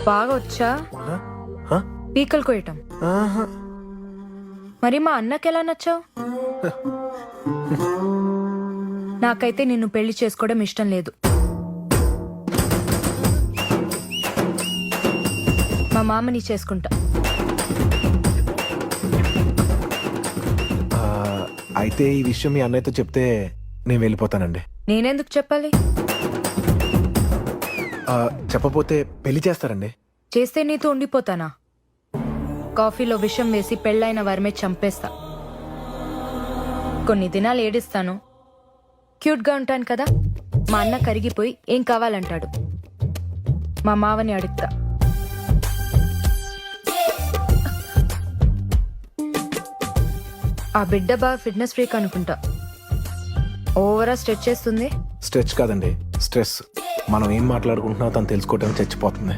బాగా వచ్చా హ? హ? పీకలు కోయటం. ఆహా. మరి మా అన్నకి ఎలా నచ్చావు? నాకైతే నిన్ను పెళ్లి చేసుకోవడం ఇష్టం లేదు. మా మామని చేసుకుంటా. ఆ, అయితే ఈ విషయం మీ అన్నయ్యతో చెప్తే నేను వెళ్ళిపోతానండి. నేనెందుకు చెప్పాలి? ఆ, చెప్పపోతే పెళ్లి చేస్తారండి. చేస్తే నీతో ఉండిపోతానా? కాఫీలో విషం వేసి పెళ్ళైన వారమే చంపేస్తా. కొన్ని దినాలు ఏడిస్తాను, క్యూట్గా ఉంటాను కదా. మా అన్న కరిగిపోయి ఏం కావాలంటాడు. మా మావని అడుగుతా. ఆ బిడ్డ బాగా ఫిట్నెస్ ఫ్రీక్ అనుకుంటా. ఓవరా స్ట్రెచ్ చేస్తుంది. స్ట్రెచ్ కాదండి, స్ట్రెస్. మనం ఏం మాట్లాడుకుంటున్నా తను తెలుసుకోవడానికి చచ్చిపోతుంది.